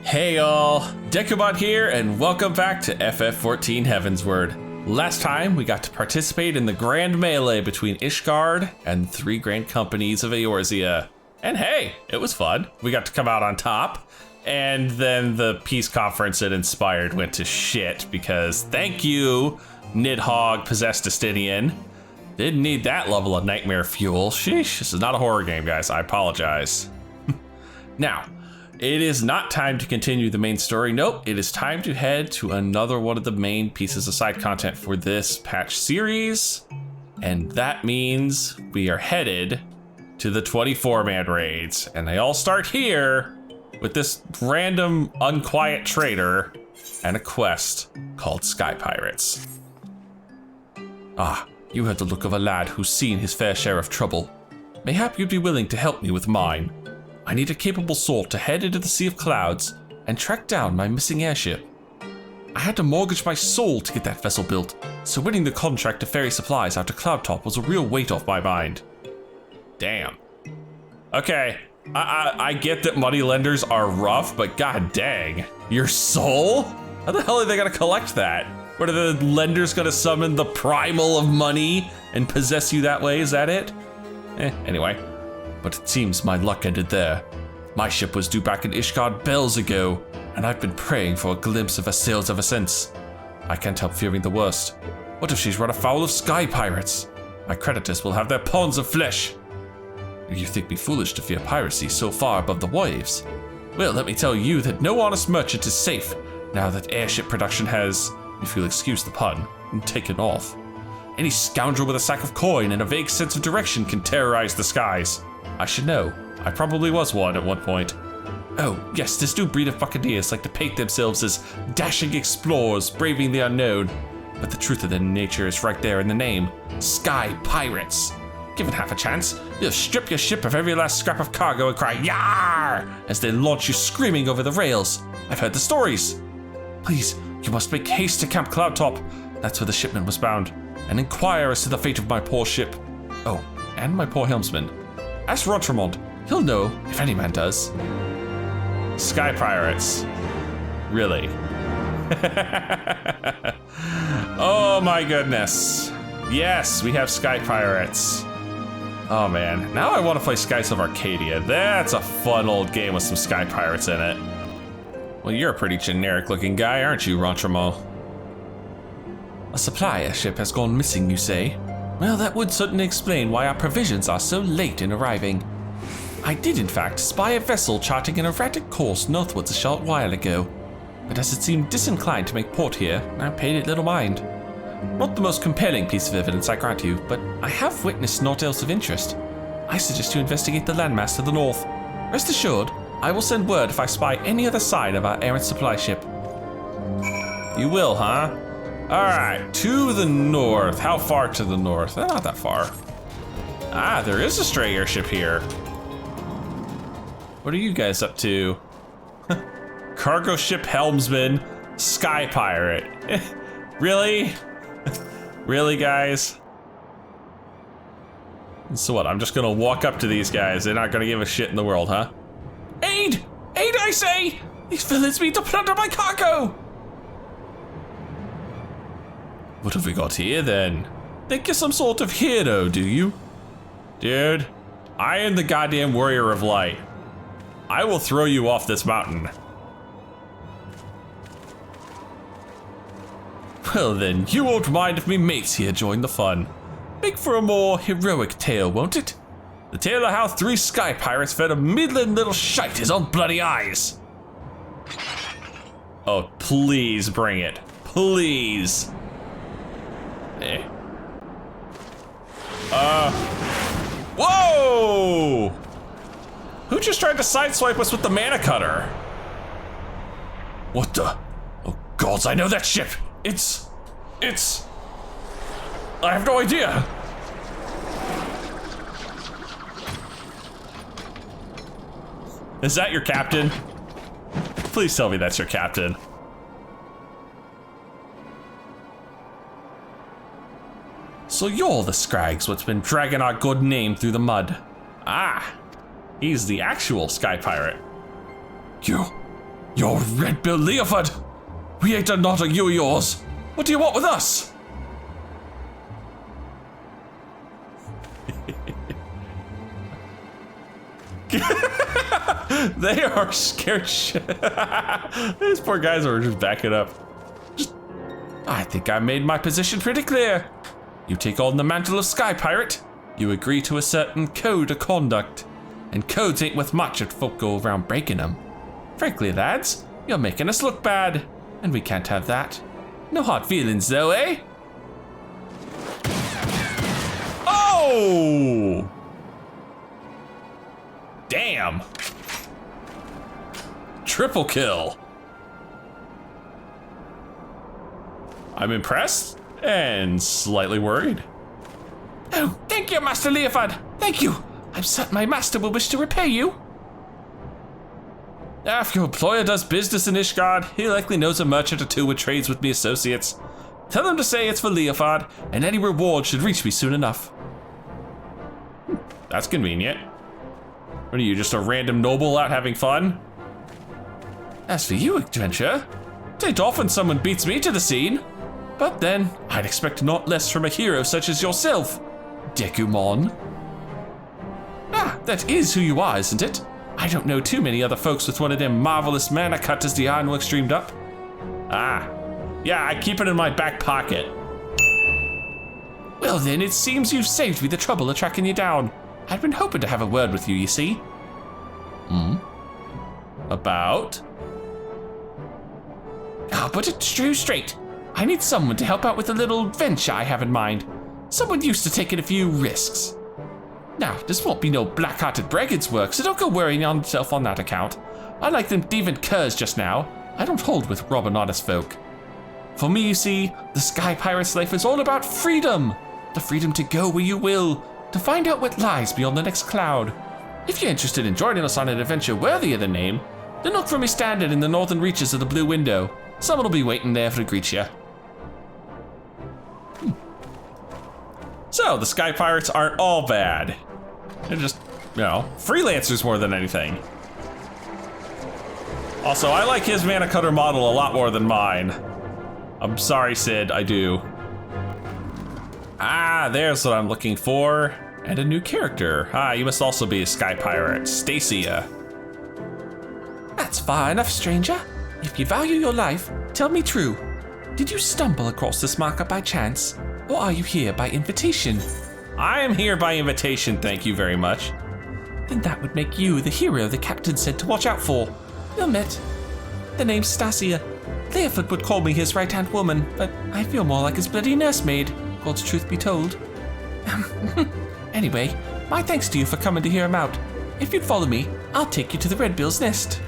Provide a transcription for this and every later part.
Hey y'all, Dekumon here, and welcome back to FF14 Heavensward. Last time, we got to participate in the grand melee between Ishgard and the three grand companies of Eorzea. And hey, it was fun. We got to come out on top, and then the peace conference it inspired went to shit because thank you, Nidhogg possessed Justinian. Didn't need that level of nightmare fuel. Sheesh, this is not a horror game, guys. I apologize. Now, it is not time to continue the main story. Nope, it is time to head to another one of the main pieces of side content for this patch series. And that means we are headed to the 24-man raids. And they all start here with this random unquiet trader and a quest called Sky Pirates. Ah, you have the look of a lad who's seen his fair share of trouble. Mayhap you'd be willing to help me with mine. I need a capable soul to head into the Sea of Clouds and track down my missing airship. I had to mortgage my soul to get that vessel built, so winning the contract to ferry supplies out to Cloudtop was a real weight off my mind. Damn. Okay, I get that moneylenders are rough, but god dang, your soul? How the hell are they gonna collect that? What, are the lenders gonna summon the primal of money and possess you that way? Is that it? Anyway. But it seems my luck ended there. My ship was due back in Ishgard bells ago, and I've been praying for a glimpse of her sails ever since. I can't help fearing the worst. What if she's run afoul of sky pirates? My creditors will have their pounds of flesh. You think me foolish to fear piracy so far above the waves? Well, let me tell you that no honest merchant is safe now that airship production has, if you'll excuse the pun, taken off. Any scoundrel with a sack of coin and a vague sense of direction can terrorize the skies. I should know. I probably was one at one point. Oh, yes, this new breed of buccaneers like to paint themselves as dashing explorers braving the unknown. But the truth of their nature is right there in the name. Sky Pirates. Given half a chance, you'll strip your ship of every last scrap of cargo and cry, "Yar!" as they launch you screaming over the rails. I've heard the stories. Please, you must make haste to Camp Cloudtop. That's where the shipment was bound. And inquire as to the fate of my poor ship. Oh, and my poor helmsman. Ask Rontremont. He'll know, if any man does. Sky Pirates. Really? Oh my goodness. Yes, we have Sky Pirates. Oh man, now I want to play Skies of Arcadia. That's a fun old game with some Sky Pirates in it. Well, you're a pretty generic looking guy, aren't you, Rontremont? A supply airship has gone missing, you say? Well, that would certainly explain why our provisions are so late in arriving. I did, in fact, spy a vessel charting an erratic course northwards a short while ago, but as it seemed disinclined to make port here, I paid it little mind. Not the most compelling piece of evidence, I grant you, but I have witnessed naught else of interest. I suggest you investigate the landmass to the north. Rest assured, I will send word if I spy any other sign of our errant supply ship. You will, huh? Alright, to the north. How far to the north? Not that far. Ah, there is a stray airship here. What are you guys up to? Cargo ship helmsman, sky pirate. Really? Really, guys? So what, I'm just gonna walk up to these guys, they're not gonna give a shit in the world, huh? Aid! Aid, I say! These villains mean to plunder my cargo! What have we got here then? Think you're some sort of hero, do you? Dude, I am the goddamn warrior of light. I will throw you off this mountain. Well then, you won't mind if me mates here join the fun. Make for a more heroic tale, won't it? The tale of how three sky pirates fed a middling little shite his own bloody eyes. Oh, please bring it. Please. Whoa! Who just tried to sideswipe us with the mana cutter? What the? Oh gods, I know that ship! It's... I have no idea! Is that your captain? Please tell me that's your captain. So you're the Scrags what's been dragging our good name through the mud. Ah, he's the actual Sky Pirate. You're Red Bill Leofard! We ain't done naught of you or yours. What do you want with us? They are scared shit. These poor guys are just backing up. I think I made my position pretty clear. You take on the mantle of Sky Pirate, you agree to a certain code of conduct, and codes ain't worth much if folk go around breaking them. Frankly, lads, you're making us look bad, and we can't have that. No hard feelings though, eh? Oh! Damn! Triple kill. I'm impressed and slightly worried. Oh, thank you, Master Leofard. Thank you. I'm certain my master will wish to repay you. If your employer does business in Ishgard, he likely knows a merchant or two who trades with me associates. Tell them to say it's for Leofard, and any reward should reach me soon enough. That's convenient. What are you, just a random noble out having fun? As for you, adventure, it ain't often someone beats me to the scene. But then, I'd expect not less from a hero such as yourself, Dekumon. Ah, that is who you are, isn't it? I don't know too many other folks with one of them marvelous mana cutters the ironwork streamed up. Ah, yeah, I keep it in my back pocket. Well then, it seems you've saved me the trouble of tracking you down. I'd been hoping to have a word with you see. About? I'll put it true straight. I need someone to help out with a little venture I have in mind. Someone used to taking a few risks. Now, this won't be no black-hearted brigand's work, so don't go worrying yourself on that account. Unlike them thieving curs just now, I don't hold with robbing honest folk. For me, you see, the Sky Pirate's life is all about freedom. The freedom to go where you will, to find out what lies beyond the next cloud. If you're interested in joining us on an adventure worthy of the name, then look for me standing in the northern reaches of the Blue Window. Someone will be waiting there to greet you. So, the Sky Pirates aren't all bad. They're just, you know, freelancers more than anything. Also, I like his mana cutter model a lot more than mine. I'm sorry, Sid, I do. Ah, there's what I'm looking for. And a new character. Ah, you must also be a Sky Pirate, Stacia. That's far enough, stranger. If you value your life, tell me true. Did you stumble across this marker by chance? Or are you here by invitation? I am here by invitation, thank you very much. Then that would make you the hero the captain said to watch out for. Well met. The name's Stacia. Leofard would call me his right-hand woman, but I feel more like his bloody nursemaid, God's truth be told. Anyway, my thanks to you for coming to hear him out. If you'd follow me, I'll take you to the Red Bill's nest.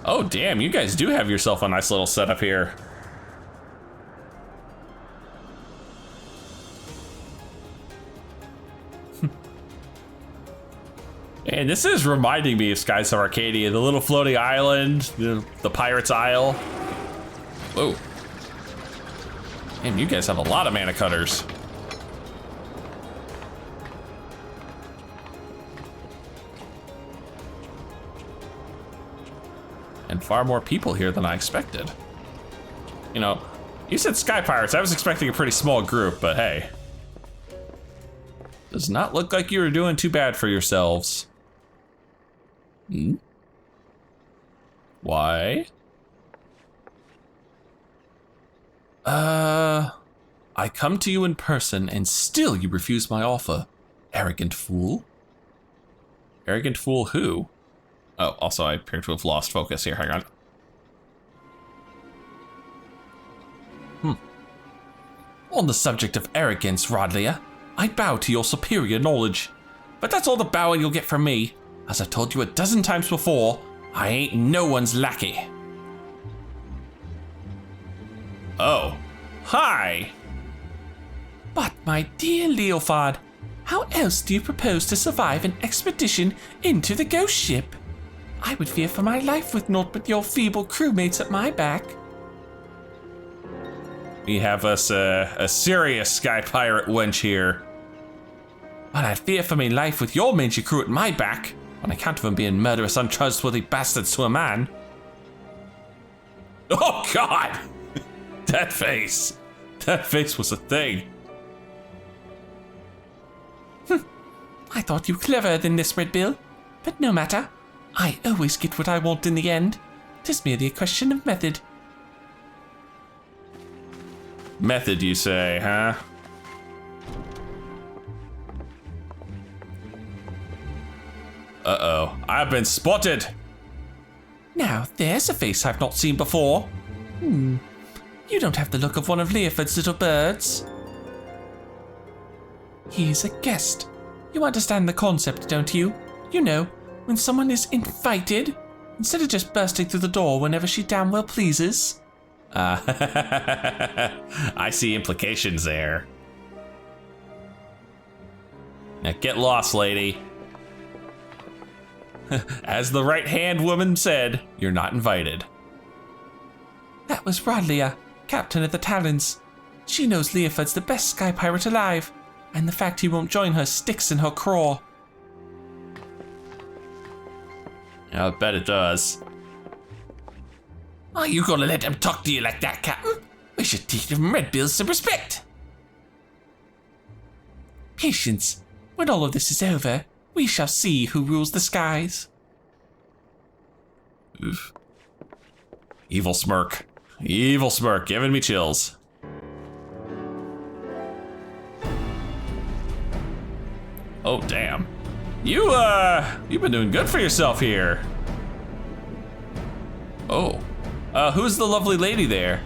Oh damn, you guys do have yourself a nice little setup here. And this is reminding me of Skies of Arcadia, the little floating island, the Pirate's Isle. Whoa. Damn, you guys have a lot of mana cutters. And far more people here than I expected. You know, you said Sky Pirates, I was expecting a pretty small group, but hey. Does not look like you were doing too bad for yourselves. Why? I come to you in person and still you refuse my offer. Arrogant fool. Arrogant fool who? Oh, also I appear to have lost focus here, hang on. On the subject of arrogance, Rodlia, I bow to your superior knowledge. But that's all the bowing you'll get from me. As I've told you a dozen times before, I ain't no one's lackey. Oh, hi! But my dear Leofard, how else do you propose to survive an expedition into the ghost ship? I would fear for my life with naught but your feeble crewmates at my back. We have us a serious sky pirate wench here. Well, I fear for my life with your mangy crew at my back, on account of them being murderous, untrustworthy bastards to a man. Oh, God! That face. That face was a thing. I thought you cleverer than this, Red Bill. But no matter. I always get what I want in the end. 'Tis merely a question of method. Method, you say, huh? Uh-oh. I've been spotted! Now, there's a face I've not seen before. You don't have the look of one of Leoford's little birds. He's a guest. You understand the concept, don't you? You know, when someone is invited, instead of just bursting through the door whenever she damn well pleases. I see implications there. Now get lost, lady. As the right-hand woman said, you're not invited. That was Rodlia, captain of the Talons. She knows Leoford's the best sky pirate alive, and the fact he won't join her sticks in her craw. I bet it does. Are you gonna let him talk to you like that, Captain? We should teach him Red Bills some respect. Patience. When all of this is over, we shall see who rules the skies. Oof. Evil smirk. Evil smirk, giving me chills. Oh, damn. You've been doing good for yourself here. Oh. Who's the lovely lady there?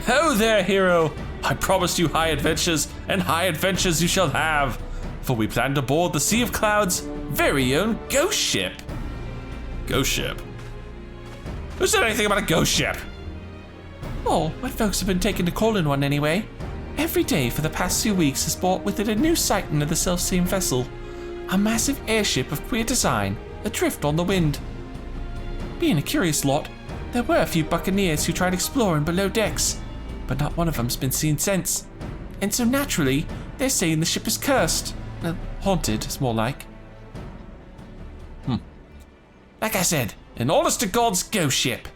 Ho there, hero! I promised you high adventures, and high adventures you shall have, for we plan to board the Sea of Clouds' very own ghost ship. Ghost ship? Who said anything about a ghost ship? Oh, my folks have been taking to calling one anyway. Every day for the past few weeks has brought with it a new sighting of the self-same vessel. A massive airship of queer design, adrift on the wind. Being a curious lot, there were a few buccaneers who tried exploring below decks, but not one of them's been seen since. And so naturally, they're saying the ship is cursed. Haunted, it's more like. Like I said, an honest to God's ghost ship.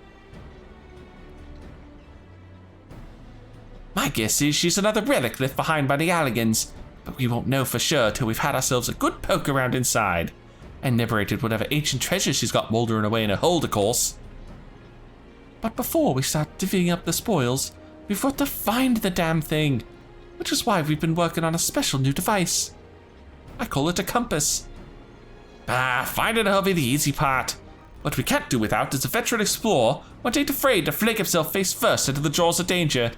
My guess is she's another relic left behind by the Alligans, but we won't know for sure till we've had ourselves a good poke around inside, and liberated whatever ancient treasure she's got mouldering away in her hold, of course. But before we start divvying up the spoils, we've got to find the damn thing, which is why we've been working on a special new device. I call it a compass. Finding her'll be the easy part. What we can't do without is a veteran explorer who ain't afraid to fling himself face first into the jaws of danger.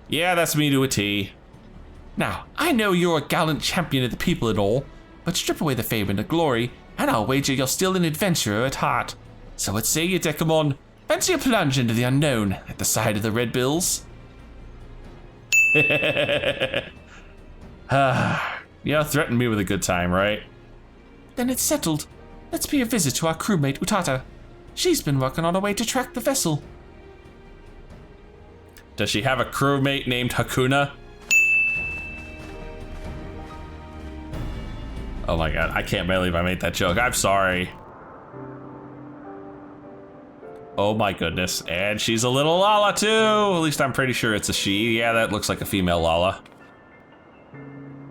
Yeah, that's me to a T. Now, I know you're a gallant champion of the people and all, but strip away the fame and the glory, and I'll wager you're still an adventurer at heart. So what say you, Dekumon? Fancy a plunge into the unknown at the side of the Red Bills? You threaten me with a good time, right? Then it's settled. Let's pay a visit to our crewmate Utata. She's been working on a way to track the vessel. Does she have a crewmate named Hakuna? Oh my god, I can't believe I made that joke. I'm sorry. Oh my goodness, and she's a little Lala too. At least I'm pretty sure it's a she. Yeah, that looks like a female Lala.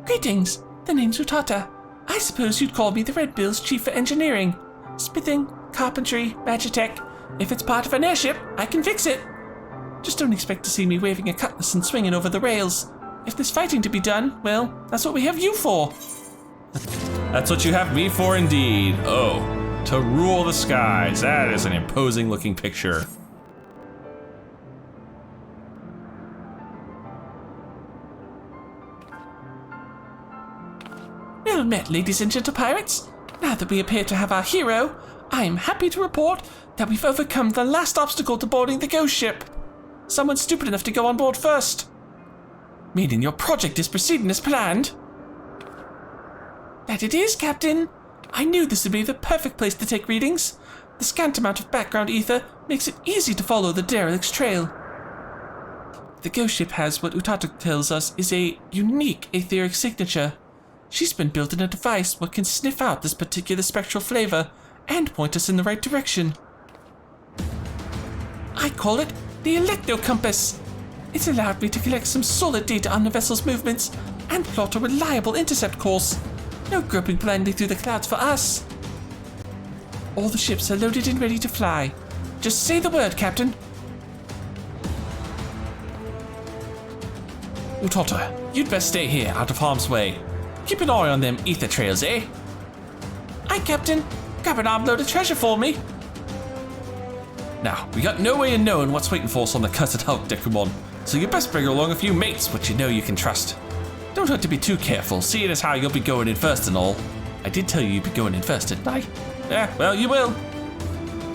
Greetings, the name's Utata. I suppose you'd call me the Red Bills Chief for Engineering. Smithing, carpentry, magitech. If it's part of an airship, I can fix it. Just don't expect to see me waving a cutlass and swinging over the rails. If there's fighting to be done, well, that's what we have you for. That's what you have me for indeed. Oh, to rule the skies. That is an imposing looking picture. Well met, ladies and gentle pirates. Now that we appear to have our hero, I am happy to report that we've overcome the last obstacle to boarding the ghost ship. Someone stupid enough to go on board first. Meaning your project is proceeding as planned. That it is, Captain. I knew this would be the perfect place to take readings. The scant amount of background ether makes it easy to follow the derelict's trail. The ghost ship has what Utato tells us is a unique etheric signature. She's been built in a device that can sniff out this particular spectral flavor and point us in the right direction. I call it the Electro Compass. It's allowed me to collect some solid data on the vessel's movements and plot a reliable intercept course. No groping blindly through the clouds for us. All the ships are loaded and ready to fly. Just say the word, Captain. Utata, you'd best stay here, out of harm's way. Keep an eye on them ether trails, eh? Aye, Captain. Grab an armload of treasure for me. Now, we got no way of knowing what's waiting for us on the cursed hulk, Dekumon, so you best bring along a few mates which you know you can trust. Don't have to be too careful, seeing as how you'll be going in first and all. I did tell you you'd be going in first, didn't I? Yeah, well, you will.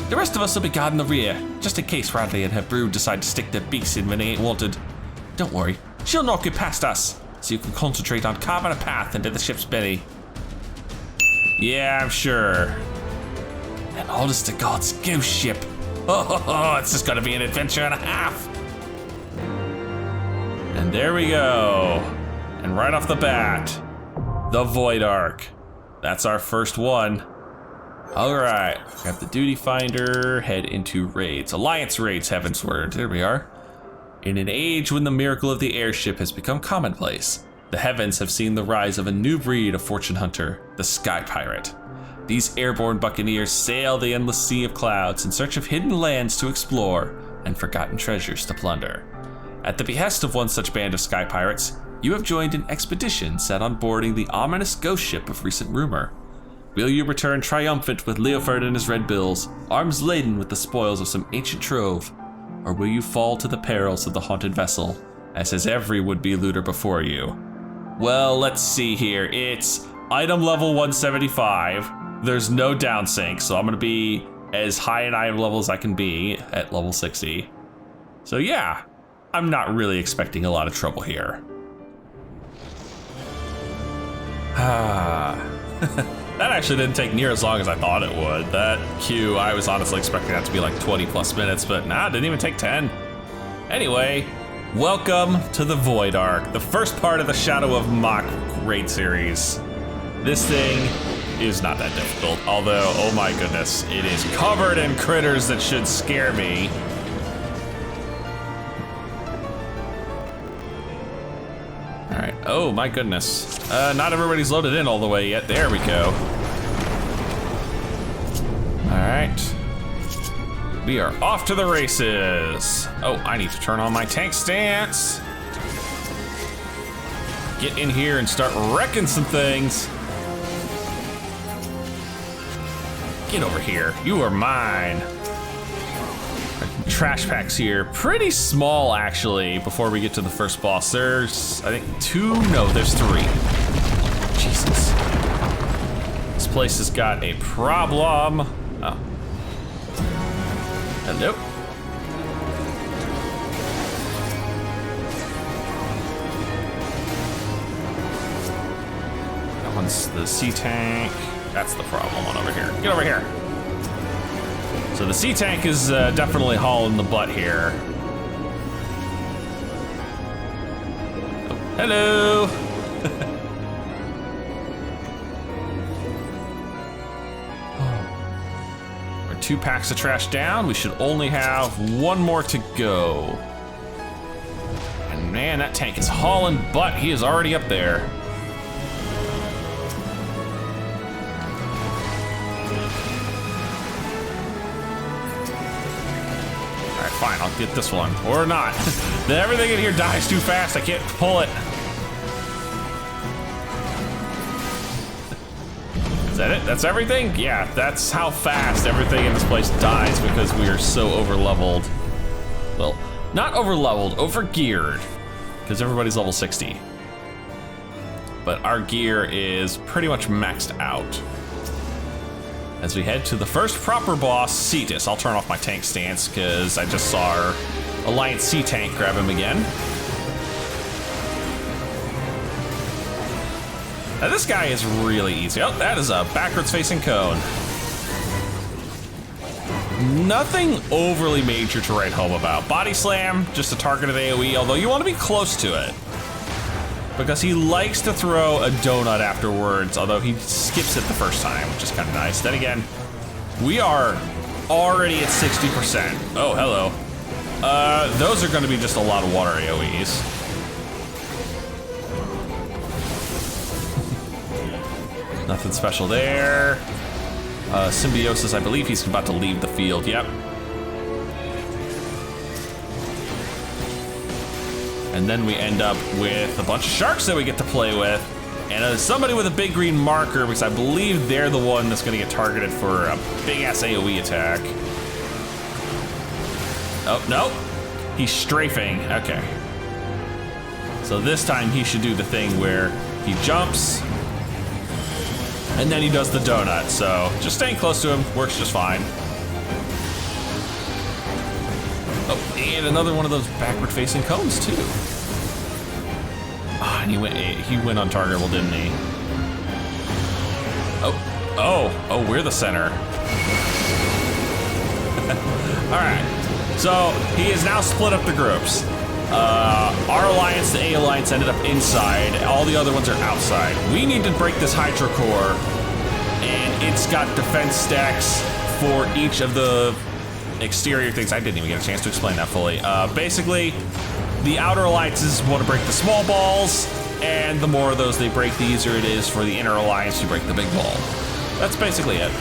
The rest of us will be guarding the rear, just in case Radley and her brood decide to stick their beaks in when they ain't wanted. Don't worry, she'll knock you past us, so you can concentrate on carving a path into the ship's belly. Yeah, I'm sure. An honest to God's ghost ship. Oh, it's just gonna be an adventure and a half. And there we go. And right off the bat, the Void Ark. That's our first one. All right, grab the duty finder, head into raids. Alliance raids, Heavensward, there we are. In an age when the miracle of the airship has become commonplace, the heavens have seen the rise of a new breed of fortune hunter, the Sky Pirate. These airborne buccaneers sail the endless sea of clouds in search of hidden lands to explore and forgotten treasures to plunder. At the behest of one such band of Sky Pirates, you have joined an expedition set on boarding the ominous ghost ship of recent rumor. Will you return triumphant with Leofard and his red bills, arms laden with the spoils of some ancient trove? Or will you fall to the perils of the haunted vessel, as has every would-be looter before you? Well, let's see here. It's item level 175. There's no downsync, so I'm gonna be as high an item level as I can be at level 60. So yeah, I'm not really expecting a lot of trouble here. That actually didn't take near as long as I thought it would. That queue, I was honestly expecting that to be like 20 plus minutes, but nah, it didn't even take 10. Anyway, welcome to the Void Ark, the first part of the Shadow of Mhach raid series. This thing is not that difficult, although, oh my goodness, it is covered in critters that should scare me. All right, oh my goodness. Not everybody's loaded in all the way yet. There we go. All right. We are off to the races. Oh, I need to turn on my tank stance. Get in here and start wrecking some things. Get over here, you are mine. Trash packs here, pretty small actually, before we get to the first boss. There's, I think, 2, no, there's 3. Jesus. This place has got a problem. Oh. Hello. That one's the sea tank. That's the problem one over here. Get over here. So the sea tank is definitely hauling the butt here. Oh, hello. We're 2 packs of trash down. We should only have 1 more to go. And man, that tank is hauling butt. He is already up there. Fine, I'll get this one, or not. Everything in here dies too fast, I can't pull it. Is that it? That's everything? Yeah, that's how fast everything in this place dies because we are so over-leveled. Well, not over-leveled, over-geared, because everybody's level 60. But our gear is pretty much maxed out. As we head to the first proper boss, Cetus. I'll turn off my tank stance because I just saw our Alliance Sea Tank grab him again. Now this guy is really easy. Oh, that is a backwards facing cone. Nothing overly major to write home about. Body Slam, just a targeted AoE, although you want to be close to it. Because he likes to throw a donut afterwards, although he skips it the first time, which is kind of nice. Then again, we are already at 60%. Oh, hello. Those are going to be just a lot of water AoEs. Nothing special there. Symbiosis, I believe he's about to leave the field, yep. And then we end up with a bunch of sharks that we get to play with. And somebody with a big green marker, because I believe they're the one that's gonna get targeted for a big ass AoE attack. Oh, no. He's strafing, okay. So this time he should do the thing where he jumps, and then he does the donut, so just staying close to him works just fine. Oh, and another one of those backward-facing cones too. Ah, and he went untargetable, didn't he? Oh, we're the center. All right, so he has now split up the groups. Our alliance, the A alliance, ended up inside. All the other ones are outside. We need to break this Hydro Core, and it's got defense stacks for each of the exterior things. I didn't even get a chance to explain that fully. Basically, the outer alliances want to break the small balls, and the more of those they break, the easier it is for the inner alliance to break the big ball. That's basically it.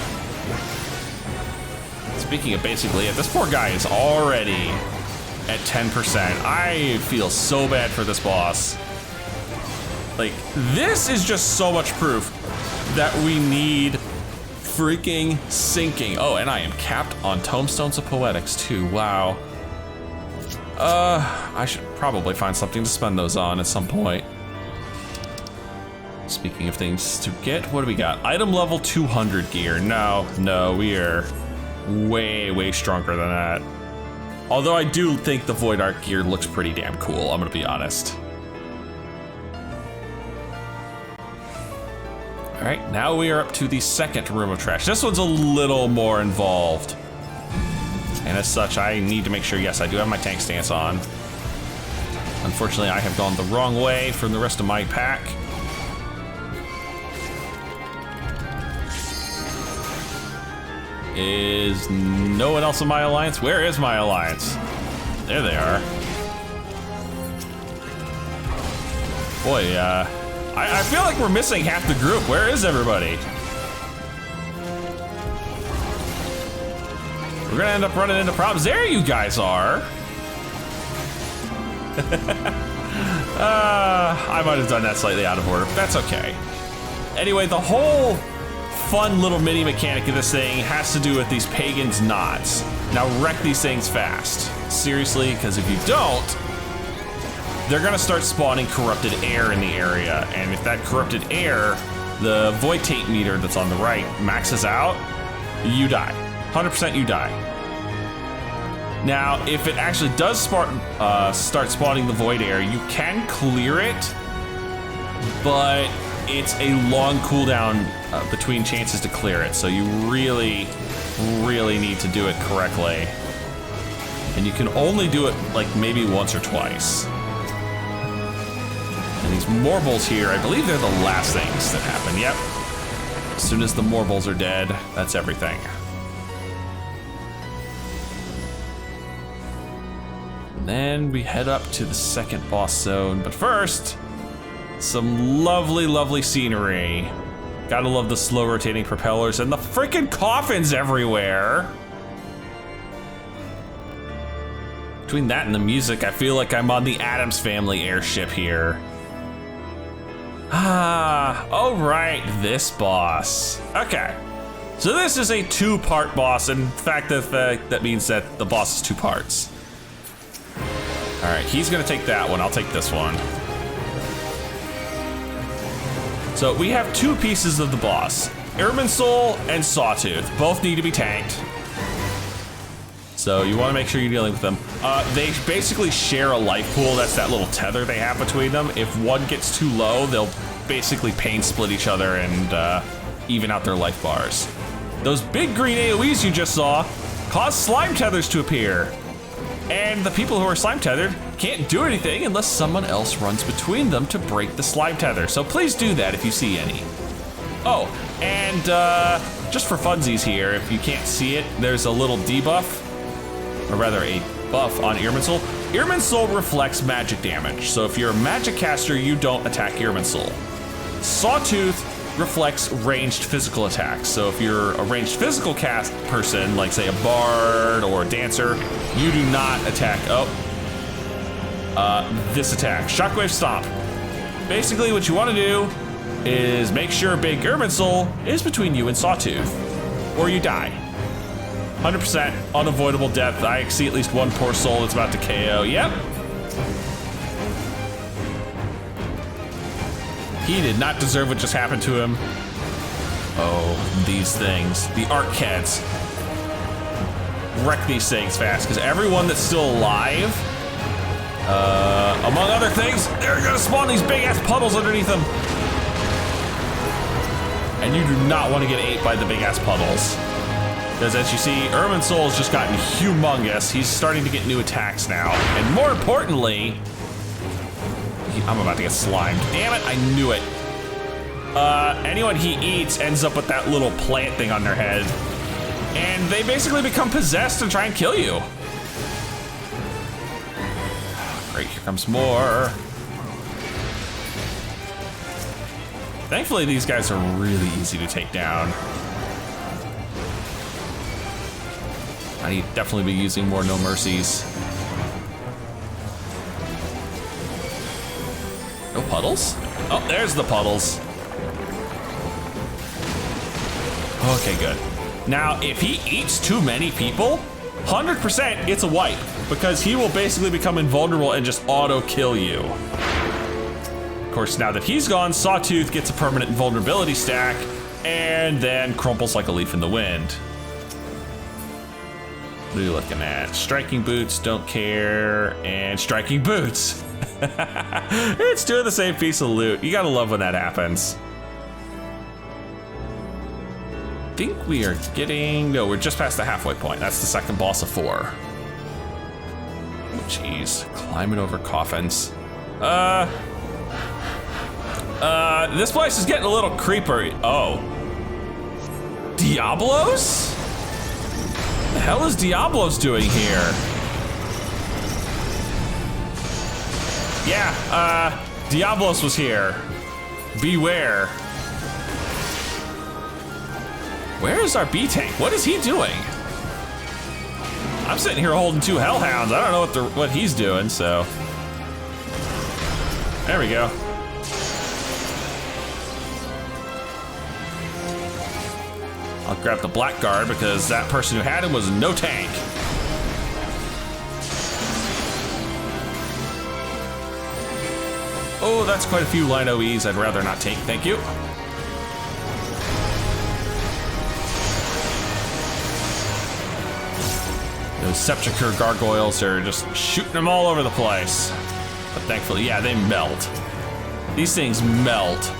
Speaking of basically it, this poor guy is already at 10%. I feel so bad for this boss. Like, this is just so much proof that we need freaking sinking. Oh, and I am capped on Tomestones of Poetics too, wow. I should probably find something to spend those on at some point. Speaking of things to get, what do we got? Item level 200 gear. No, we are way stronger than that. Although I do think the Void Ark gear looks pretty damn cool, I'm gonna be honest. All right, now we are up to the second room of trash. This one's a little more involved. And as such, I need to make sure, yes, I do have my tank stance on. Unfortunately, I have gone the wrong way from the rest of my pack. Is no one else in my alliance? Where is my alliance? There they are. Boy, I feel like we're missing half the group. Where is everybody? We're gonna end up running into problems. There you guys are. I might have done that slightly out of order, but that's okay. Anyway, the whole fun little mini mechanic of this thing has to do with these pagans knots. Now wreck these things fast. Seriously, because if you don't, they're gonna start spawning corrupted air in the area. And if that corrupted air, the void tape meter that's on the right maxes out, you die. 100% you die. Now, if it actually does start spawning the void air, you can clear it, but it's a long cooldown between chances to clear it, so you really need to do it correctly. And you can only do it like maybe once or twice. And these Morbles here, I believe they're the last things that happen. Yep. As soon as the Morbles are dead, that's everything. And then we head up to the second boss zone, but first, some lovely scenery. Gotta love the slow rotating propellers and the freaking coffins everywhere. Between that and the music, I feel like I'm on the Addams Family airship here. Oh right, this boss. Okay, so this is a two-part boss. In fact, that means that the boss is two parts. All right, he's gonna take that one, I'll take this one. So we have two pieces of the boss, Airman Soul and Sawtooth. Both need to be tanked. So you want to make sure you're dealing with them. They basically share a life pool. That's that little tether they have between them. If one gets too low, they'll basically pain split each other and even out their life bars. Those big green AoEs you just saw, cause slime tethers to appear. And the people who are slime tethered can't do anything unless someone else runs between them to break the slime tether. So please do that if you see any. Oh, and just for funsies here, if you can't see it, there's a little debuff, or rather a buff on Irminsul. Irminsul reflects magic damage. So if you're a magic caster, you don't attack Irminsul. Sawtooth reflects ranged physical attacks. So if you're a ranged physical cast person, like say a bard or a dancer, you do not attack, this attack, Shockwave Stomp. Basically what you wanna do is make sure Big Irminsul is between you and Sawtooth, or you die. 100% unavoidable death. I see at least one poor soul that's about to KO, yep. He did not deserve what just happened to him. Oh, these things. The Archeheads. Wreck these things fast, because everyone that's still alive, among other things, they're gonna spawn these big ass puddles underneath them. And you do not want to get ate by the big ass puddles. Because as you see, Irminsul's just gotten humongous. He's starting to get new attacks now. And more importantly, I'm about to get slimed. Damn it, I knew it. Anyone he eats ends up with that little plant thing on their head. And they basically become possessed and try and kill you. Great, here comes more. Thankfully, these guys are really easy to take down. I need to definitely be using more No Mercies. No puddles? Oh, there's the puddles. Okay, good. Now, if he eats too many people, 100% it's a wipe, because he will basically become invulnerable and just auto-kill you. Of course, now that he's gone, Sawtooth gets a permanent invulnerability stack, and then crumples like a leaf in the wind. What are you looking at? Striking Boots, don't care, and Striking Boots. It's two of the same piece of loot. You gotta love when that happens. I think we are getting, no, we're just past the halfway point. That's the second boss of 4. Oh, jeez, climbing over coffins. This place is getting a little creeper. Oh. Diablos? What the hell is Diablos doing here? Yeah, Diablos was here. Beware. Where is our B-Tank? What is he doing? I'm sitting here holding 2 Hellhounds. I don't know what he's doing, so. There we go. I'll grab the Blackguard because that person who had him was no tank. Oh, that's quite a few line OEs I'd rather not take, thank you. Those Sepulchre gargoyles are just shooting them all over the place. But thankfully, yeah, they melt. These things melt.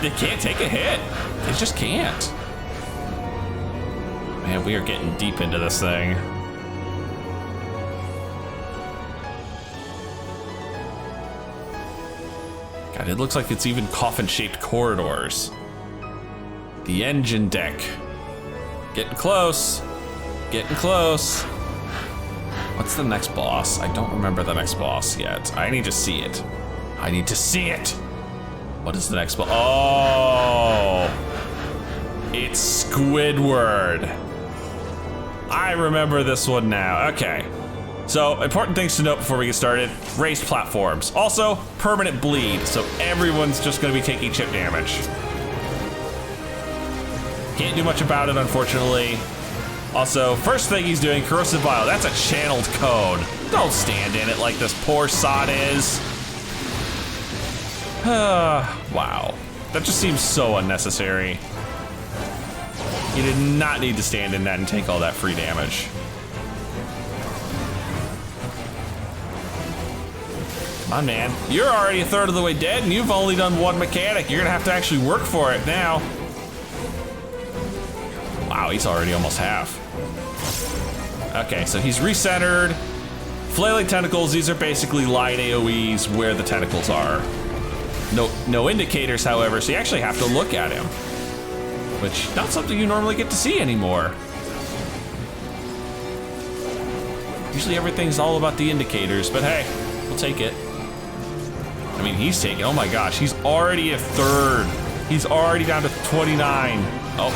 They can't take a hit. They just can't. Man, we are getting deep into this thing. God, it looks like it's even coffin-shaped corridors. The engine deck. Getting close. Getting close. What's the next boss? I don't remember the next boss yet. I need to see it. I need to see it. What is the next boss? Oh, it's Squidward. I remember this one now. Okay. So, important things to note before we get started. Raised platforms. Also, permanent bleed, so everyone's just gonna be taking chip damage. Can't do much about it, unfortunately. Also, first thing he's doing, Corrosive Bile. That's a channeled cone. Don't stand in it like this poor sod is. Wow. That just seems so unnecessary. You did not need to stand in that and take all that free damage. Come on, man. You're already a third of the way dead and you've only done one mechanic. You're gonna have to actually work for it now. Wow, he's already almost half. Okay, so he's recentered. Flailing tentacles, these are basically line AoEs where the tentacles are. No indicators, however, so you actually have to look at him. Which, not something you normally get to see anymore. Usually everything's all about the indicators, but hey, we'll take it. I mean, he's taking, oh my gosh, he's already a third. He's already down to 29. Oh.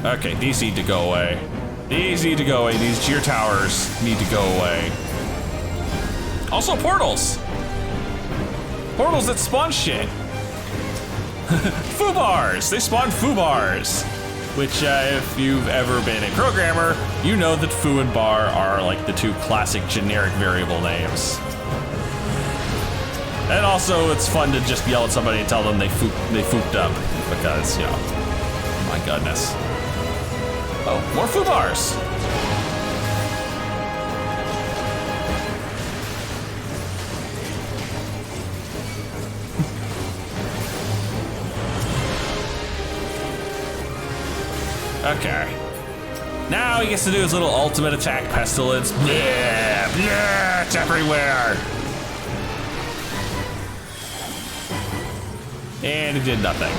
Okay, these need to go away. These need to go away. These gear towers need to go away. Also portals. Portals that spawn shit. Foobars, they spawn foobars. Which, if you've ever been a programmer, you know that foo and bar are like the two classic generic variable names. And also, it's fun to just yell at somebody and tell them they fooped up, because, you know, my goodness. Oh, more foobars. Okay. Now he gets to do his little ultimate attack, Pestilence. Yeah, yeah, it's everywhere. And it did nothing.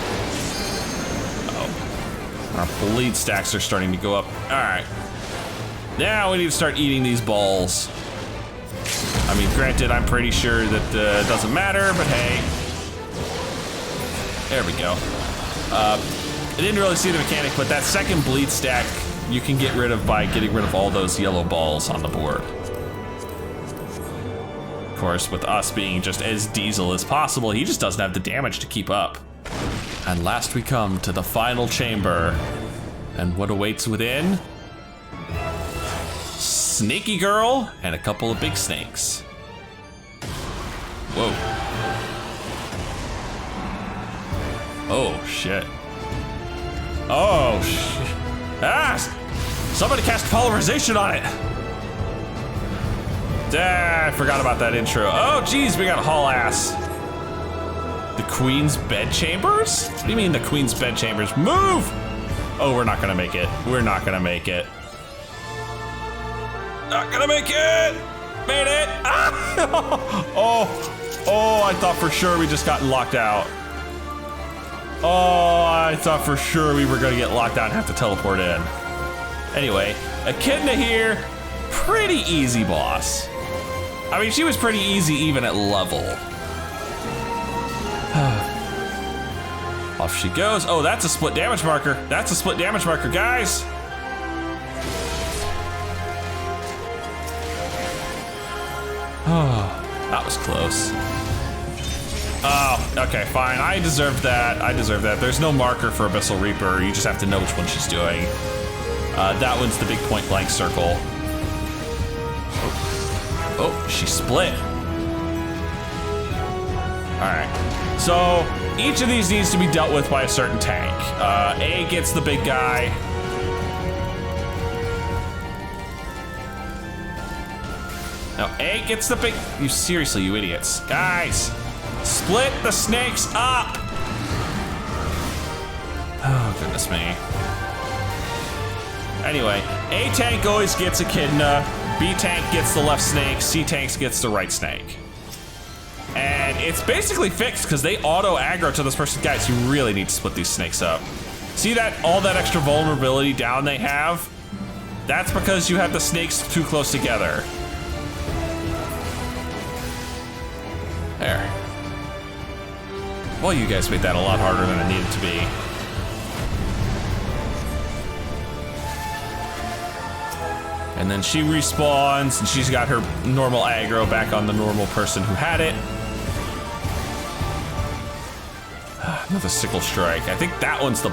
Uh-oh. Our bleed stacks are starting to go up. All right. Now we need to start eating these balls. I mean, granted, I'm pretty sure that it doesn't matter, but hey. There we go. I didn't really see the mechanic, but that second bleed stack you can get rid of by getting rid of all those yellow balls on the board. Of course, with us being just as diesel as possible, he just doesn't have the damage to keep up. And last we come to the final chamber. And what awaits within? Snaky girl and a couple of big snakes. Whoa. Oh, shit. Oh, shit. Ah! Somebody cast polarization on it! Ah, I forgot about that intro. Oh, geez, we got haul ass. The Queen's Bedchambers? What do you mean the Queen's Bedchambers? Move! Oh, we're not gonna make it. We're not gonna make it. Not gonna make it! Made it! Ah! Oh, I thought for sure we just got locked out. Oh, I thought for sure we were gonna get locked out and have to teleport in. Anyway, Echidna here, pretty easy boss. I mean, she was pretty easy even at level. Off she goes. Oh, that's a split damage marker. That's a split damage marker, guys. Oh, that was close. Oh, okay, fine. I deserved that. I deserve that. There's no marker for Abyssal Reaper. You just have to know which one she's doing. That one's the big point blank circle. Oh, she split. All right. So each of these needs to be dealt with by a certain tank. A gets the big guy. Now A gets the big. You seriously, you idiots, guys. Split the snakes up! Oh, goodness me. Anyway, A tank always gets Echidna, B tank gets the left snake, C tank gets the right snake. And it's basically fixed because they auto aggro to this person. Guys, you really need to split these snakes up. See that, all that extra vulnerability down they have? That's because you have the snakes too close together. There. Well, you guys made that a lot harder than it needed to be. And then she respawns, and she's got her normal aggro back on the normal person who had it. Another sickle strike. I think that one's the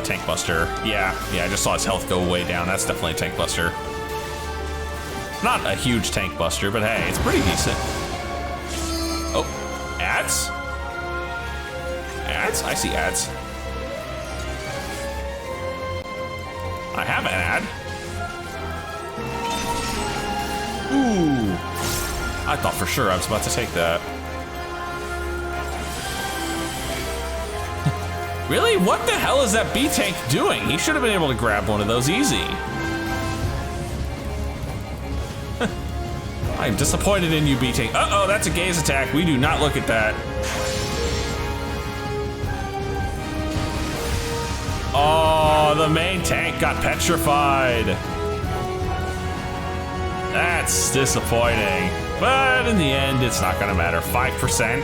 tank buster. Yeah, I just saw his health go way down. That's definitely a tank buster. Not a huge tank buster, but hey, it's pretty decent. Oh, ads? Ads? I see ads. I have an ad. Ooh. I thought for sure I was about to take that. Really? What the hell is that B-Tank doing? He should have been able to grab one of those easy. I'm disappointed in you, B-Tank. Uh-oh, that's a gaze attack. We do not look at that. Oh, the main tank got petrified. That's disappointing. But in the end, it's not gonna matter. 5%.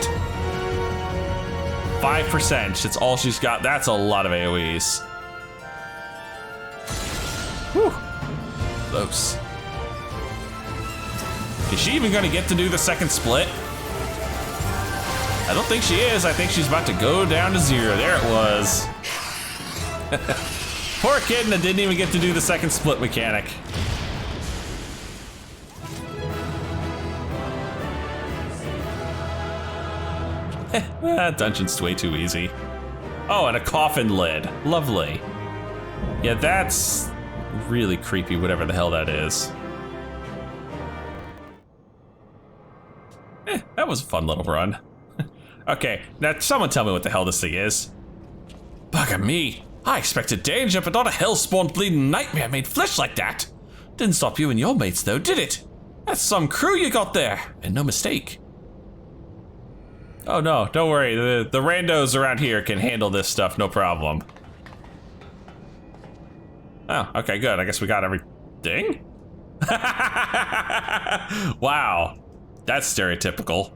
5%, it's all she's got. That's a lot of AoEs. Whew. Close. Is she even gonna get to do the second split? I don't think she is. I think she's about to go down to 0. There it was. Poor kid that didn't even get to do the second split mechanic. That dungeon's way too easy. Oh, and a coffin lid. Lovely. Yeah, that's really creepy, whatever the hell that is. That was a fun little run. Okay, now someone tell me what the hell this thing is. Bugger me. I expected danger, but not a hell-spawned bleeding nightmare made flesh like that. Didn't stop you and your mates though, did it? That's some crew you got there, and no mistake. Oh no, don't worry, the randos around here can handle this stuff, no problem. Oh, okay, good, I guess we got everything? Wow, that's stereotypical.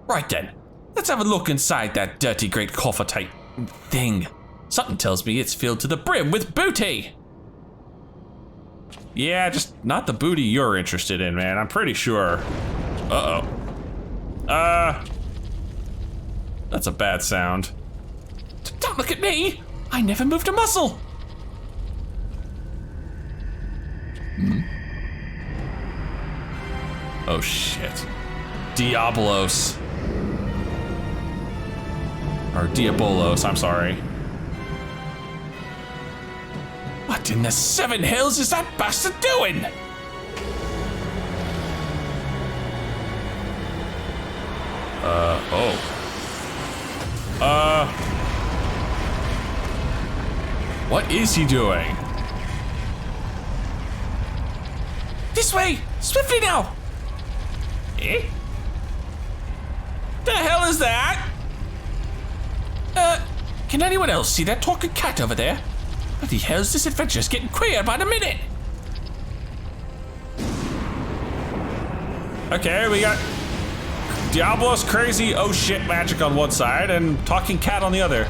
Right then, let's have a look inside that dirty great coffer type thing. Something tells me it's filled to the brim with booty. Yeah, just not the booty you're interested in, man, I'm pretty sure. Uh-oh. That's a bad sound. Don't look at me! I never moved a muscle! Oh shit. Diablos. Or Diabolos, I'm sorry. What in the 7 hells is that bastard doing? Oh. What is he doing? This way! Swiftly now! Eh? The hell is that? Can anyone else see that talking cat over there? What the hell's this adventure's getting queer by the minute? Okay, we got Diablo's crazy oh shit magic on one side and talking cat on the other.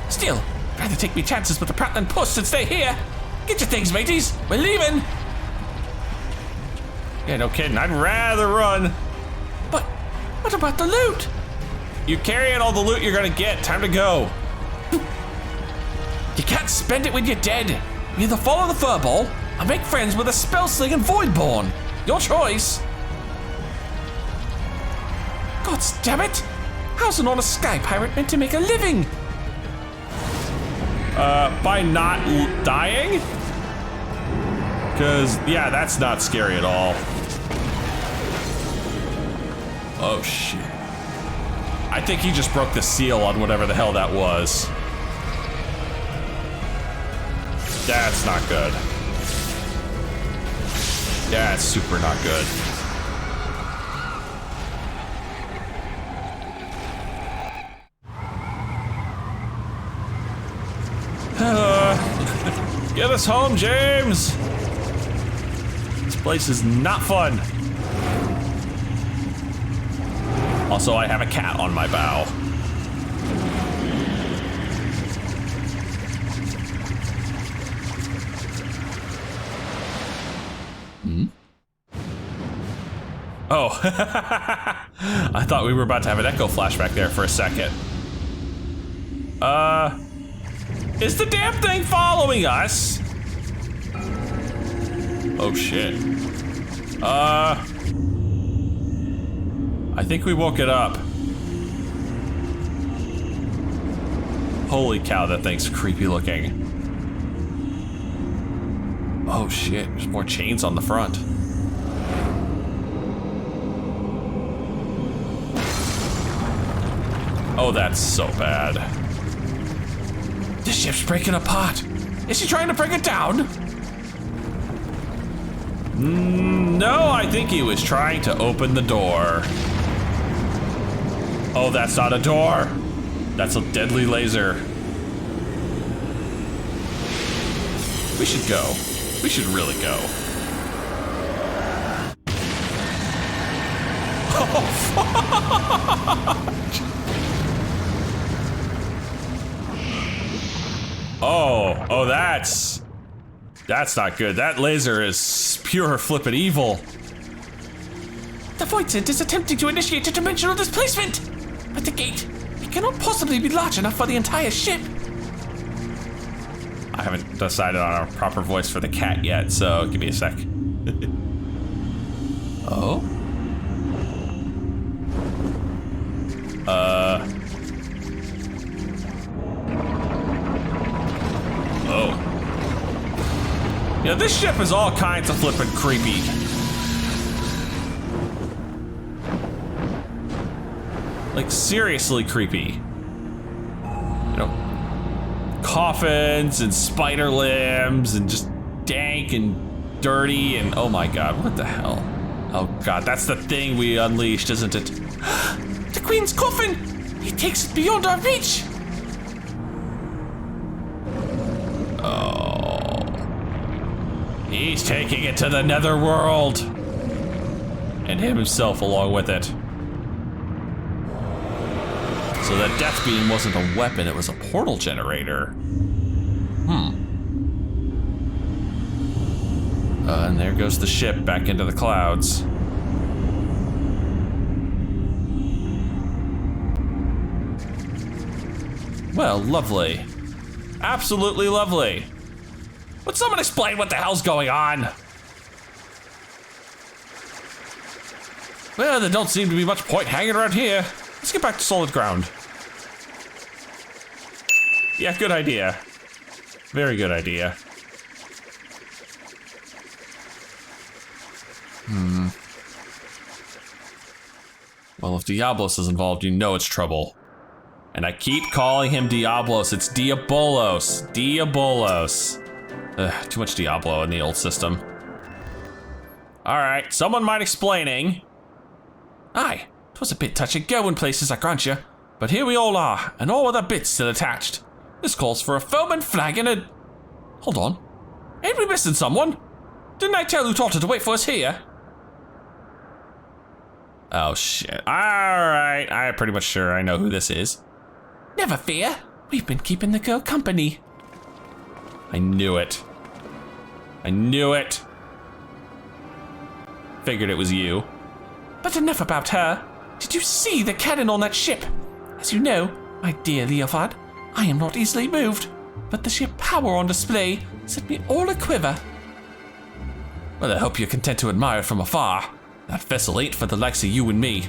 Still, I'd rather take me chances with the prattling puss than stay here. Get your things, mateys. We're leaving. Yeah, no kidding. I'd rather run. But what about the loot? You're carrying all the loot you're gonna get. Time to go. You can't spend it when you're dead. You either follow the furball or make friends with a spell-slinging Voidborn. Your choice. God damn it! How's an honest sky pirate meant to make a living? By not dying? Cause, yeah, that's not scary at all. Oh shit. I think he just broke the seal on whatever the hell that was. That's not good. That's super not good. Get us home, James! This place is not fun. Also, I have a cat on my bow. Oh, I thought we were about to have an echo flashback there for a second. Is the damn thing following us? Oh shit. I think we woke it up. Holy cow, that thing's creepy looking. Oh shit, there's more chains on the front. Oh, that's so bad. ship's breaking apart. Is she trying to bring it down? No, I think he was trying to open the door. Oh, that's not a door. That's a deadly laser. We should go. We should really go. Oh, that's not good. That laser is pure flippin' evil. The Void Center is attempting to initiate a dimensional displacement, but the gate, it cannot possibly be large enough for the entire ship. I haven't decided on a proper voice for the cat yet, so give me a sec. Oh? Oh. Yeah, this ship is all kinds of flippin' creepy. Like, seriously creepy. You know, coffins and spider limbs and just dank and dirty and oh my god, what the hell? Oh god, that's the thing we unleashed, isn't it? The Queen's coffin! He takes it beyond our reach! Oh. He's taking it to the netherworld. And himself along with it. So that death beam wasn't a weapon, it was a portal generator. And there goes the ship back into the clouds. Well, lovely. Absolutely lovely. Would someone explain what the hell's going on? Well, there don't seem to be much point hanging around here. Let's get back to solid ground. Yeah, good idea. Very good idea. Well, if Diablos is involved, you know it's trouble. And I keep calling him Diablos. It's Diabolos. Diabolos. Ugh, too much Diablo in the old system. All right, someone mind explaining. Aye, 'twas a bit touch and go in places, I grant you. But here we all are, and all with our bits still attached. This calls for a foaming flag and a... Hold on. Ain't we missing someone? Didn't I tell Utata to wait for us here? Oh shit. Alright, I'm pretty much sure I know who this is. Never fear. We've been keeping the girl company. I knew it. I knew it. Figured it was you. But enough about her. Did you see the cannon on that ship? As you know, my dear Leofard, I am not easily moved, but the sheer power on display set me all a quiver. Well, I hope you're content to admire it from afar. That vessel ain't for the likes of you and me.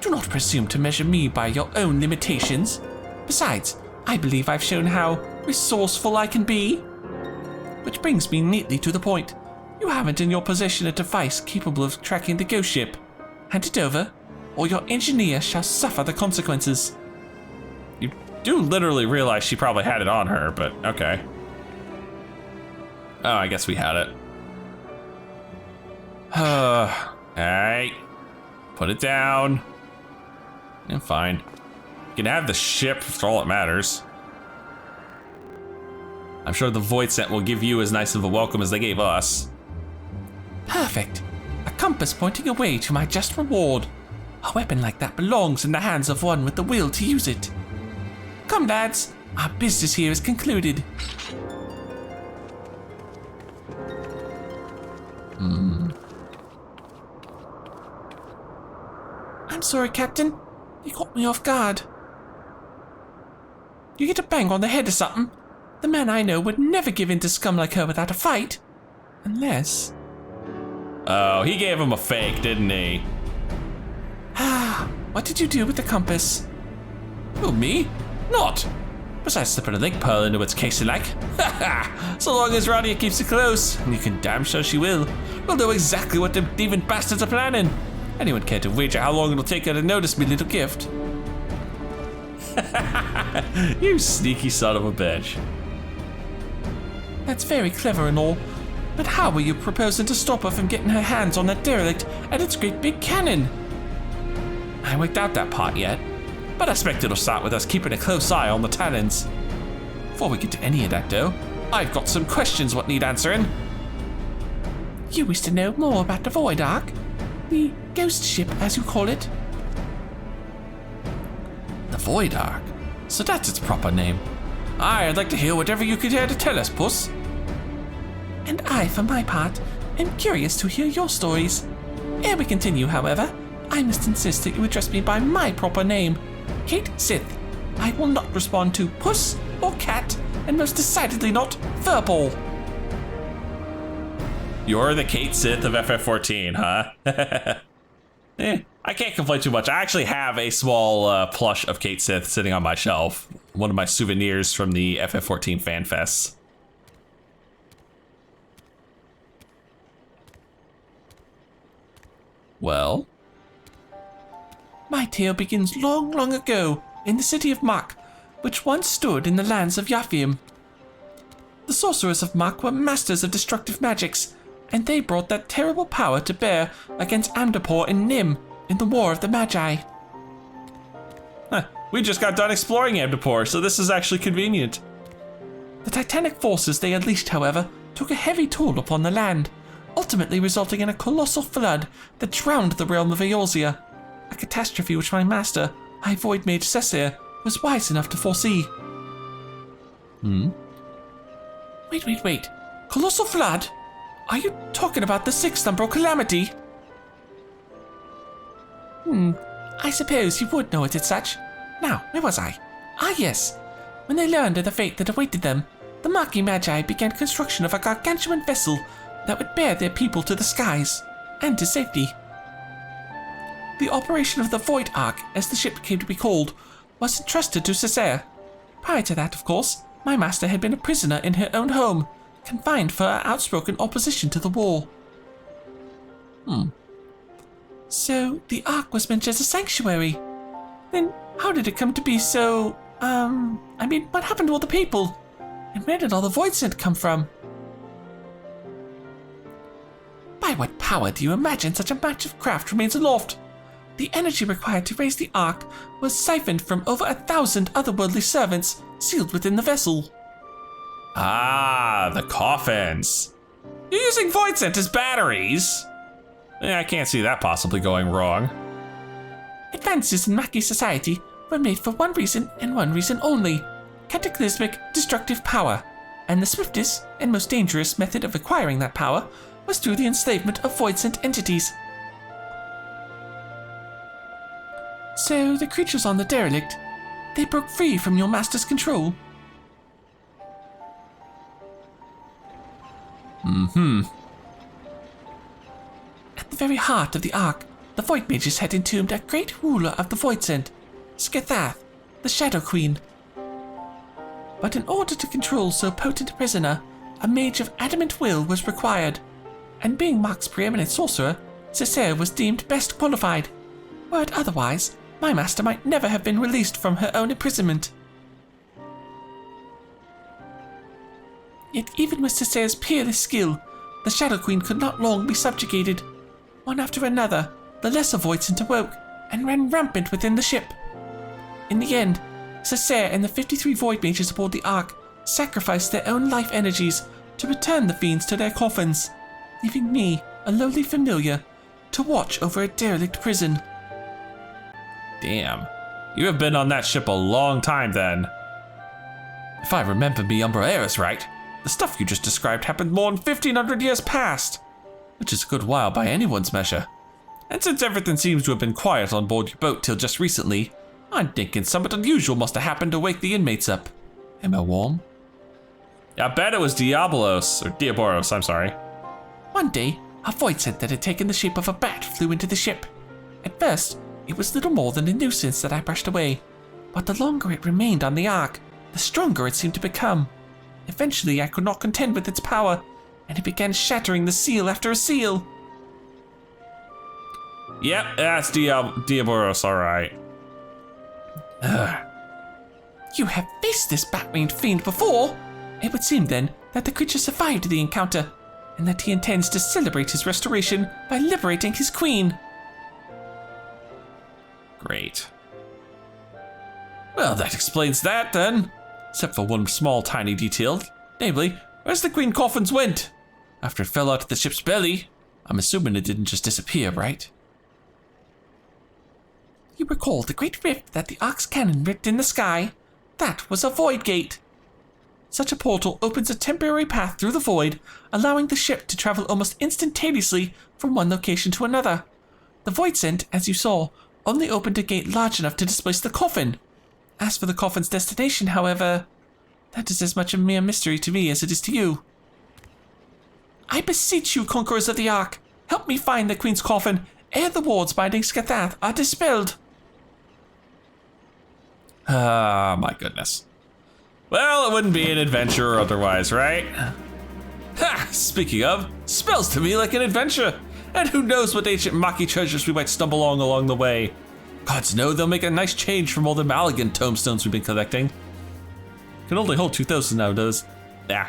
Do not presume to measure me by your own limitations. Besides, I believe I've shown how resourceful I can be. Which brings me neatly to the point. You haven't in your possession a device capable of tracking the ghost ship. Hand it over, or your engineer shall suffer the consequences. You do literally realize she probably had it on her, but okay. Oh, I guess we had it. Alright. Put it down. And fine. You can have the ship for all that matters. I'm sure the Void Scent will give you as nice of a welcome as they gave us. Perfect. A compass pointing away to my just reward. A weapon like that belongs in the hands of one with the will to use it. Come, lads. Our business here is concluded. I'm sorry, Captain. You caught me off guard. You get a bang on the head or something? The man I know would never give in to scum like her without a fight. Unless... Oh, he gave him a fake, didn't he? What did you do with the compass? Who, me? Not. Besides slipping a link pearl into its casing like. So long as Radia keeps it close, and you can damn sure she will, we'll know exactly what the thieving bastards are planning. Anyone care to wager how long it'll take her to notice me little gift? You sneaky son of a bitch. That's very clever and all, but how were you proposing to stop her from getting her hands on that derelict and its great big cannon? I worked out that part yet, but I expect it'll start with us keeping a close eye on the Talons. Before we get to any of that though, I've got some questions what need answering. You wish to know more about the Void Ark? The ghost ship, as you call it? The Void Ark? So that's its proper name. I'd like to hear whatever you could have to tell us, Puss. And I, for my part, am curious to hear your stories. Ere we continue, however, I must insist that you address me by my proper name, Kate Sith. I will not respond to Puss or Cat, and most decidedly not Furball. You're the Kate Sith of FF14, huh? I can't complain too much. I actually have a small plush of Kate Sith sitting on my shelf. One of my souvenirs from the FF14 fan fests. Well? My tale begins long, long ago in the city of Mhach, which once stood in the lands of Yafim. The sorcerers of Mhach were masters of destructive magics, and they brought that terrible power to bear against Amdapor and Nim in the War of the Magi. Huh, we just got done exploring Amdapor, so this is actually convenient. The titanic forces they unleashed, however, took a heavy toll upon the land, ultimately resulting in a colossal flood that drowned the realm of Eorzea, a catastrophe which my master, High Void Mage Cessair, was wise enough to foresee. Wait. Colossal flood? Are you talking about the Sixth Umbral Calamity? I suppose you would know it as such. Now, where was I? Ah, yes. When they learned of the fate that awaited them, the Mhach Magi began construction of a gargantuan vessel that would bear their people to the skies, and to safety. The operation of the Void Ark, as the ship came to be called, was entrusted to Cessair. Prior to that, of course, my master had been a prisoner in her own home, confined for her outspoken opposition to the war. So, the Ark was meant as a sanctuary. Then, how did it come to be so, what happened to all the people? And where did all the Void Scent come from? By what power do you imagine such a massive craft remains aloft? The energy required to raise the Ark was siphoned from over 1,000 otherworldly servants sealed within the vessel. Ah, the coffins. You're using Void Scent as batteries? I can't see that possibly going wrong. Advances in Mhachi society were made for one reason and one reason only: cataclysmic destructive power, and the swiftest and most dangerous method of acquiring that power was through the enslavement of Void Scent entities. So the creatures on the derelict, they broke free from your master's control. At the very heart of the Ark, the Void Mages had entombed a great ruler of the Void Scent, Skathath, the Shadow Queen. But in order to control so potent a prisoner, a mage of adamant will was required, and being Mhach's preeminent sorcerer, Cessair was deemed best qualified. Were it otherwise, my master might never have been released from her own imprisonment. Yet even with Cessair's peerless skill, the Shadow Queen could not long be subjugated. One after another, the lesser Void Scent awoke and ran rampant within the ship. In the end, Cessair and the 53 Void Mages aboard the Ark sacrificed their own life energies to return the fiends to their coffins, leaving me, a lowly familiar, to watch over a derelict prison. Damn. You have been on that ship a long time then. If I remember me Umbra right, the stuff you just described happened more than 1,500 years past, which is a good while by anyone's measure. And since everything seems to have been quiet on board your boat till just recently, I'm thinking something unusual must have happened to wake the inmates up. Am I warm? I bet it was Diaboros, I'm sorry. One day, a Void Scent that had taken the shape of a bat flew into the ship. At first, it was little more than a nuisance that I brushed away, but the longer it remained on the Ark, the stronger it seemed to become. Eventually, I could not contend with its power, and it began shattering the seal after a seal. Yep, that's Diaboros, alright. You have faced this bat-winged fiend before. It would seem then that the creature survived the encounter, and that he intends to celebrate his restoration by liberating his queen. Great. Well, that explains that then. Except for one small tiny detail. Namely, where's the queen coffins went? After it fell out of the ship's belly. I'm assuming it didn't just disappear, right? You recall the great rift that the Ark's cannon ripped in the sky? That was a void gate. Such a portal opens a temporary path through the void, allowing the ship to travel almost instantaneously from one location to another. The void sent, as you saw, only opened a gate large enough to displace the coffin. As for the coffin's destination, however, that is as much a mere mystery to me as it is to you. I beseech you, conquerors of the Ark, help me find the Queen's coffin ere the wards binding Skathath are dispelled. Ah, my goodness. Well, it wouldn't be an adventure otherwise, right? Ha! Speaking of, smells to me like an adventure. And who knows what ancient Mhach treasures we might stumble along the way. Gods know they'll make a nice change from all the Maligan tombstones we've been collecting. Can only hold 2,000 nowadays. Yeah.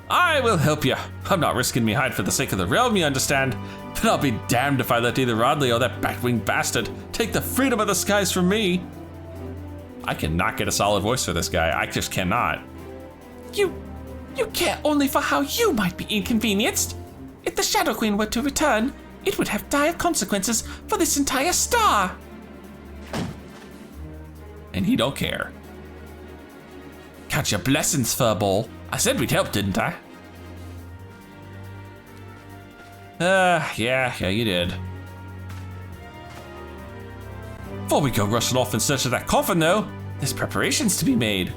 I will help you. I'm not risking me hide for the sake of the realm, you understand? But I'll be damned if I let either Rodley or that bat-winged bastard take the freedom of the skies from me. I cannot get a solid voice for this guy. I just cannot. You care only for how you might be inconvenienced. If the Shadow Queen were to return, it would have dire consequences for this entire star. And he don't care. Count your blessings, Furball. I said we'd help, didn't I? Yeah, you did. Before we go rushing off in search of that coffin, though, there's preparations to be made.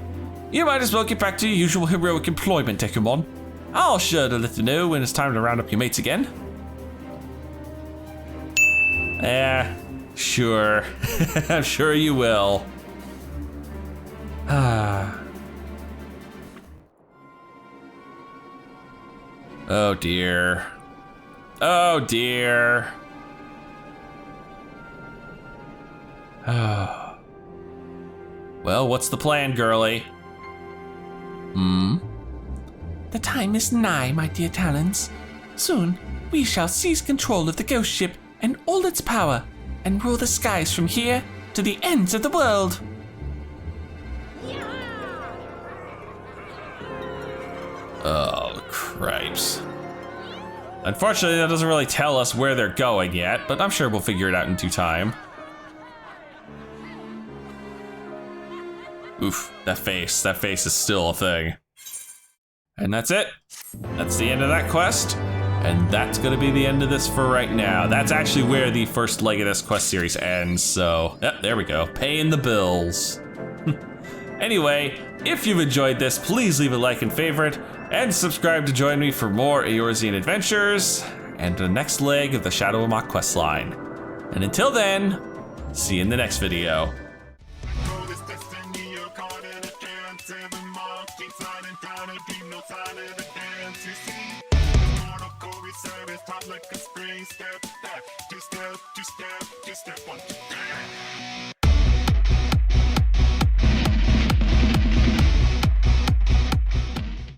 You might as well get back to your usual heroic employment, Dekumon. I'll sure to let you know when it's time to round up your mates again. Sure. I'm sure you will. Oh dear. Oh dear. Well, what's the plan, girlie? The time is nigh, my dear Talons. Soon, we shall seize control of the ghost ship and all its power, and rule the skies from here to the ends of the world. Oh, cripes. Unfortunately, that doesn't really tell us where they're going yet, but I'm sure we'll figure it out in due time. Oof, that face is still a thing. And that's it. That's the end of that quest. And that's gonna be the end of this for right now. That's actually where the first leg of this quest series ends, so, yep, there we go, paying the bills. Anyway, if you've enjoyed this, please leave a like and favorite, and subscribe to join me for more Eorzean adventures, and the next leg of the Shadow of Mhach questline. And until then, see you in the next video. Like a spring step back, two step, 1, 2, 3.